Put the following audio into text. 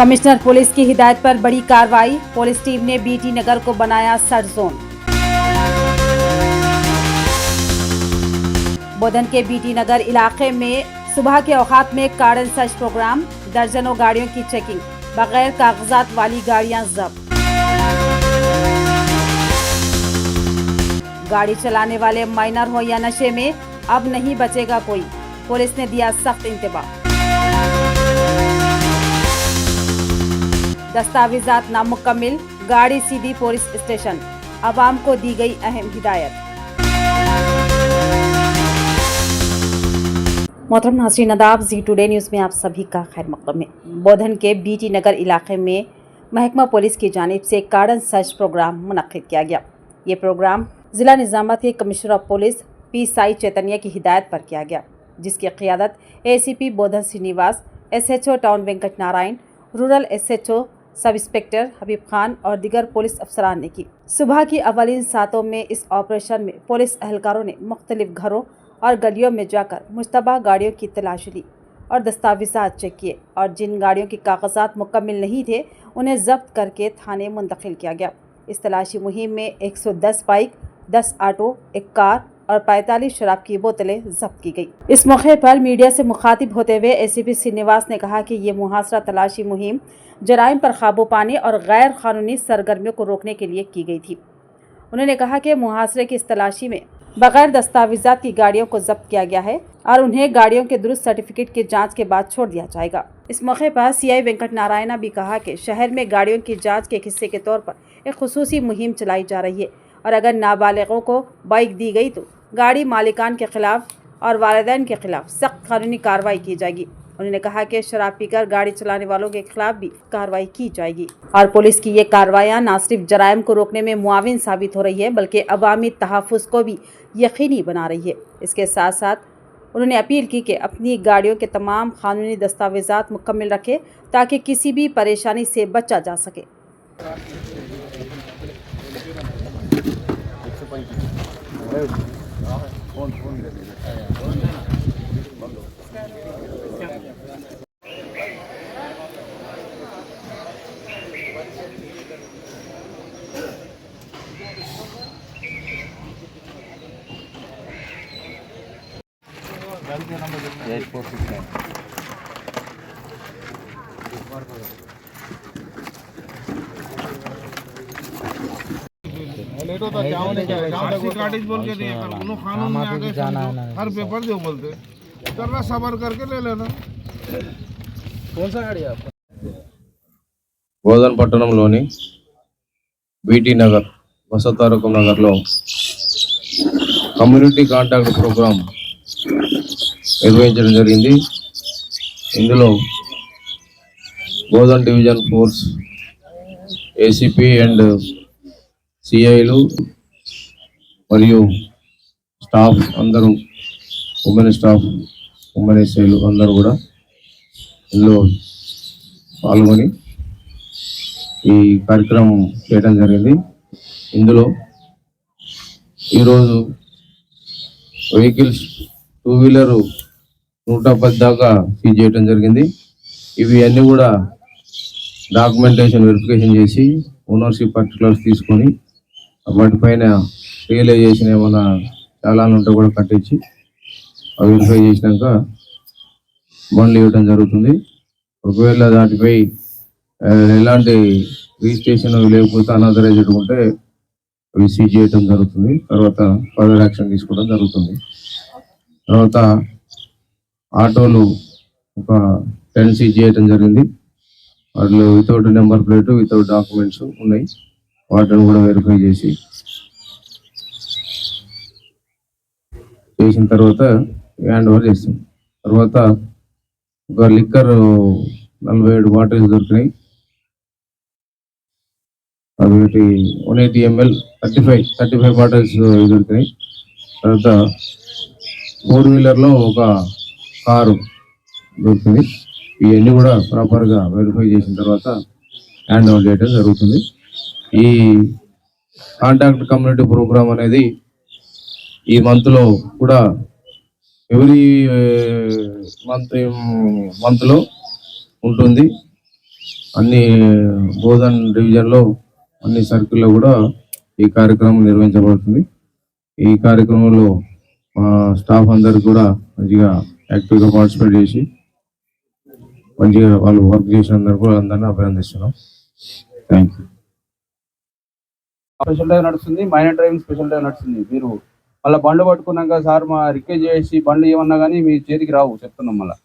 Commissioner police की हिदायत पर बड़ी कार्रवाई। पुलिस टीम ने बीटी नगर को बनाया सर्च जोन। बोधन के बीटी नगर इलाके में सुबह के औकात में कार्डन सर्च प्रोग्राम। दर्जनों गाड़ियों की चेकिंग। बगैर कागजात वाली गाड़ियां जब्त। गाड़ी चलाने वाले माइनर हो या नशे में, अब नहीं बचेगा कोई। पुलिस ने दिया सख्त इंतबाह। दस्तावेजात नामुकम्मिल, गाड़ी सीधी पुलिस स्टेशन। अवाम को दी गई अहम हिदायत। मोहतरम नाज़रीन आदाब, जी टुडे न्यूज़ में आप सभी का खैर मक़दम है। बोधन के बीटी नगर इलाके में महकमा पुलिस की जानिब से कार्डन सर्च प्रोग्राम मुनक्किद किया गया। ये प्रोग्राम ज़िला निज़ामत के commissioner of police P Sai Chaitanya की हिदायत पर किया गया, जिसकी क़ियादत ACP Bodhan Srinivas, SHO town Venkat Narayan, rural SHO sub inspector Habib Khan और दीगर पुलिस अफसरान ने की। सुबह की अवलिन सातों में इस ऑपरेशन में पुलिस एहलकारों ने मुख्तलिफ घरों और गलियों में जाकर मुश्तबा गाड़ियों की तलाशी ली और दस्तावेज़ात चेक किए, और जिन गाड़ियों के कागजात मुकम्मिल नहीं थे उन्हें जब्त करके थाने मुंतकिल किया गया। इस तलाशी मुहिम में 110 बाइक, 10 ऑटो, एक कार और 45 शराब की बोतलें जब्त की गई। इस मौके पर मीडिया से मुखातिब होते हुए ACP श्रीनिवास ने कहा कि ये मुहासरा तलाशी मुहिम जराइम पर काबू पाने और गैर कानूनी सरगर्मियों को रोकने के लिए की गई थी। उन्होंने कहा कि मुहासरे की इस तलाशी में बगैर दस्तावेजात की गाड़ियों को जब्त किया गया है और उन्हें गाड़ियों के दुरुस्त सर्टिफिकेट की जांच के बाद छोड़ दिया जाएगा। इस मौके पर CI वेंकट नारायण भी कहा कि शहर में गाड़ियों की जांच के हिस्से के तौर पर एक खुसूसी मुहिम चलाई जा रही है और अगर नाबालिगों को बाइक दी गई तो गाड़ी मालिकान के खिलाफ और वालिदैन के खिलाफ सख्त कानूनी कार्रवाई की जाएगी। उन्होंने कहा कि शराब पीकर गाड़ी चलाने वालों के खिलाफ भी कार्रवाई की जाएगी और पुलिस की ये कार्रवाइयाँ न सिर्फ जराइम को रोकने में मुआविन साबित हो रही है बल्कि अवामी तहफ़्फ़ुज़ को भी यकीनी बना रही है। इसके साथ साथ उन्होंने अपील की कि अपनी गाड़ियों के तमाम कानूनी दस्तावेजात मुकम्मिल रखें ताकि किसी भी परेशानी से बचा जा सके। लेट होता क्या होने क्या काटेज बोल के नहीं कर उन्होंने कानून में आगे समझो हर पेपर जो बोलते करना सबर करके ले लेना। कौन सा गाड़ी है आपका? బోధన్ పట్టణంలోని BT నగర్ వసతారకం నగర్లో కమ్యూనిటీ కాంటాక్ట్ ప్రోగ్రాం నిర్వహించడం జరిగింది. ఇందులో Bodhan division force, ACP and CIలు మరియు స్టాఫ్ అందరూ, ఉమెన్ స్టాఫ్, ఉమెన్ SIలు అందరూ కూడా ఇందులో పాల్గొని ఈ కార్యక్రమం చేయడం జరిగింది. ఇందులో ఈరోజు వెహికల్స్ 2 వీలర్ 110 దాకా సీజ్ చేయడం జరిగింది. ఇవి అన్నీ కూడా డాక్యుమెంటేషన్ వెరిఫికేషన్ చేసి ఓనర్షిప్ పర్టికులర్స్ తీసుకొని వాటిపైన రియలైజేషన్ ఏమైనా చాలాలు ఉంటే కూడా కట్టించి వెరిఫై చేసినాక బండ్లు ఇవ్వడం జరుగుతుంది. ఒకవేళ దాటిపై ఎలాంటి రిజిస్ట్రేషన్ లేకపోతే అనాథరైజ్డ్ ఉంటే అవి సీజ్ చేయడం జరుగుతుంది. తర్వాత ఫర్దర్ యాక్షన్ తీసుకోవడం జరుగుతుంది. తర్వాత ఆటోలు ఒక 10 సీజ్ చేయడం జరిగింది. వాటిలో without number plate, without documents ఉన్నాయి. వాటిని కూడా వెరిఫై చేసిన తర్వాత హ్యాండ్ ఓవర్ చేస్తాం. తర్వాత ఒక లిక్కర్ 47 బాటిల్స్ దొరికినాయి. అవి 180 ml 35 బాటిల్స్ దొరికినాయి. తర్వాత 4 వీలర్లో ఒక కారు దొరికింది. ఇవన్నీ కూడా ప్రాపర్గా వెరిఫై చేసిన తర్వాత హ్యాండ్ ఓవర్ చేయడం జరుగుతుంది. ఈ కాంటాక్ట్ కమ్యూనిటీ ప్రోగ్రామ్ అనేది ఈ మంత్లో కూడా ఎవ్రీ మంత్లో ఉంటుంది. అన్ని బోధన్ డివిజన్లో అన్ని సర్కిల్లో కూడా ఈ కార్యక్రమం నిర్వహించబడుతుంది. ఈ కార్యక్రమంలో మా స్టాఫ్ అందరు కూడా మంచిగా యాక్టివ్గా పార్టిసిపేట్ చేసి మంచిగా వాళ్ళు వర్క్ చేసినందరూ కూడా అందరినీ అభినందిస్తున్నాం. Thank you. స్పెషల్ డ్రైవ్ నడుస్తుంది, మైనర్ డ్రైవింగ్ స్పెషల్ డ్రైవ్ నడుస్తుంది. మీరు మళ్ళీ బండ్లు పట్టుకున్నాక సార్ మా రిక్వెస్ట్ చేసి బండ్లు ఏమన్నా కానీ మీ చేతికి రావు చెప్తున్నాం. మళ్ళీ